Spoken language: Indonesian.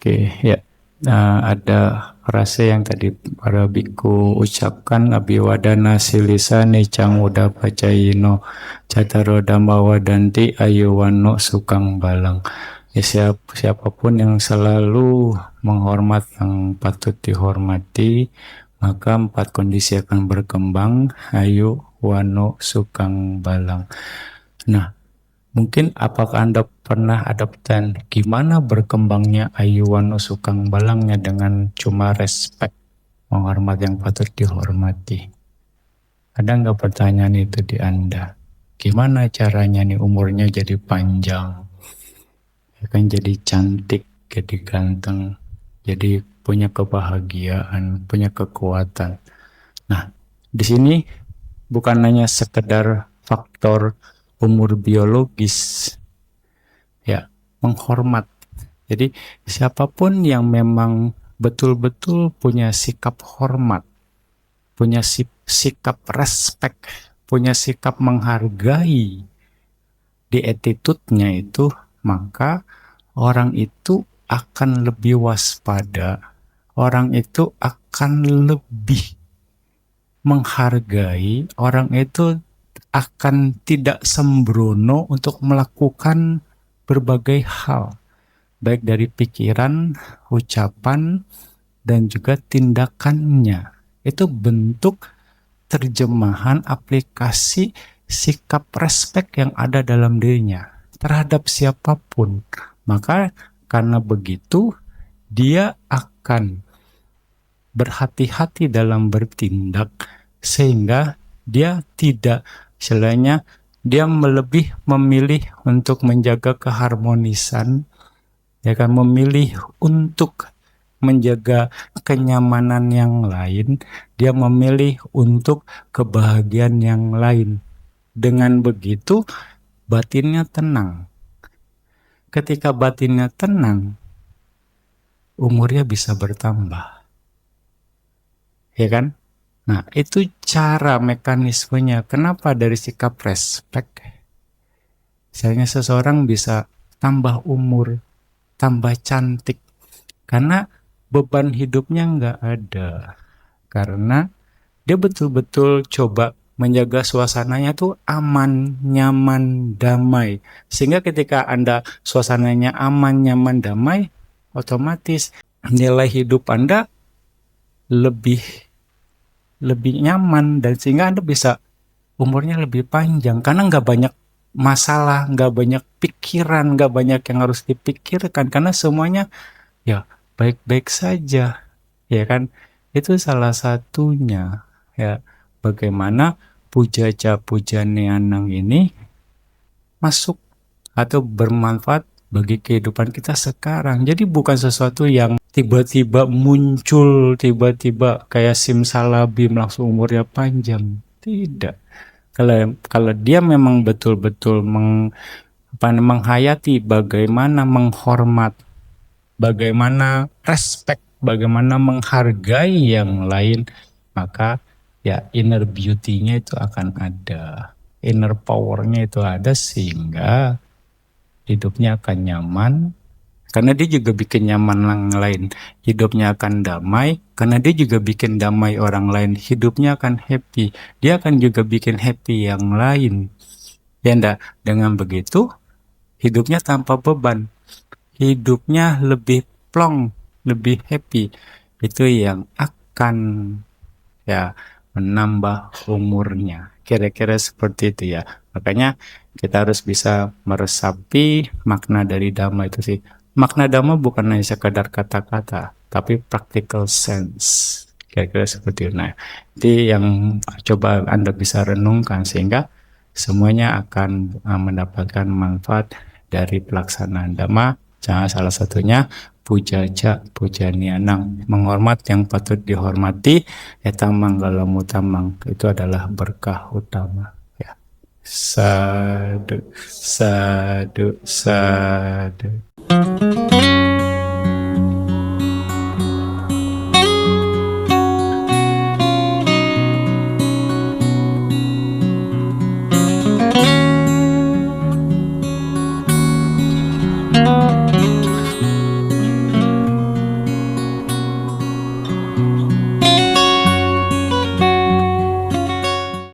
Oke, ya. Nah, ada frase yang tadi para biku ucapkan, abiwadana silisane canguda pacayino cataro dhamma wadanti ayuwano sukang balang. Ya, siapapun yang selalu menghormat yang patut dihormati, maka 4 kondisi akan berkembang, ayu wano sukang balang. Nah, mungkin apakah Anda pernah ada pertanyaan, gimana berkembangnya Ayuwano Sukang Balangnya dengan cuma respect, menghormat yang patut dihormati? Ada nggak pertanyaan itu di Anda? Gimana caranya nih umurnya jadi panjang, ya kan, jadi cantik, jadi ganteng, jadi punya kebahagiaan, punya kekuatan. Nah, di sini bukan hanya sekedar faktor umur biologis, ya, menghormat. Jadi siapapun yang memang betul-betul punya sikap hormat, punya sikap respect, punya sikap menghargai di attitude-nya itu, maka orang itu akan lebih waspada, orang itu akan lebih menghargai, orang itu akan tidak sembrono untuk melakukan berbagai hal, baik dari pikiran, ucapan, dan juga tindakannya. Itu bentuk terjemahan aplikasi sikap respek yang ada dalam dirinya terhadap siapapun. Maka karena begitu, dia akan berhati-hati dalam bertindak, sehingga dia tidak, istilahnya, dia lebih memilih untuk menjaga keharmonisan, ya kan, memilih untuk menjaga kenyamanan yang lain, dia memilih untuk kebahagiaan yang lain. Dengan begitu, batinnya tenang. Ketika batinnya tenang, umurnya bisa bertambah. Ya kan? Nah, itu cara mekanismenya. Kenapa dari sikap respect? Misalnya seseorang bisa tambah umur, tambah cantik, karena beban hidupnya nggak ada. Karena dia betul-betul coba menjaga suasananya tuh aman, nyaman, damai. Sehingga ketika Anda suasananya aman, nyaman, damai, otomatis nilai hidup Anda lebih nyaman, dan sehingga Anda bisa umurnya lebih panjang karena nggak banyak masalah, nggak banyak pikiran, nggak banyak yang harus dipikirkan, karena semuanya ya baik-baik saja, ya kan? Itu salah satunya, ya, bagaimana pujaca pujanianang ini masuk atau bermanfaat bagi kehidupan kita sekarang. Jadi bukan sesuatu yang tiba-tiba muncul, tiba-tiba kayak simsalabim langsung umurnya panjang. Tidak. Kalau dia memang betul-betul menghayati bagaimana menghormat, bagaimana respect, bagaimana menghargai yang lain, maka ya inner beauty-nya itu akan ada, inner power-nya itu ada, sehingga hidupnya akan nyaman, karena dia juga bikin nyaman orang lain. Hidupnya akan damai, karena dia juga bikin damai orang lain. Hidupnya akan happy, dia akan juga bikin happy yang lain. Ya enggak? Dengan begitu, hidupnya tanpa beban. Hidupnya lebih plong, lebih happy. Itu yang akan, ya, menambah umurnya. Kira-kira seperti itu ya. Makanya kita harus bisa meresapi makna dari Dhamma itu sih. Makna Dhamma bukan hanya sekedar kata-kata, tapi practical sense. Kira-kira seperti itu. Nah, itu yang coba Anda bisa renungkan, sehingga semuanya akan mendapatkan manfaat dari pelaksanaan Dhamma. Jangan salah satunya pujaca pujanianang, menghormat yang patut dihormati, eta manggala mutamang, itu adalah berkah utama, ya. Sadu, sadu, sadu.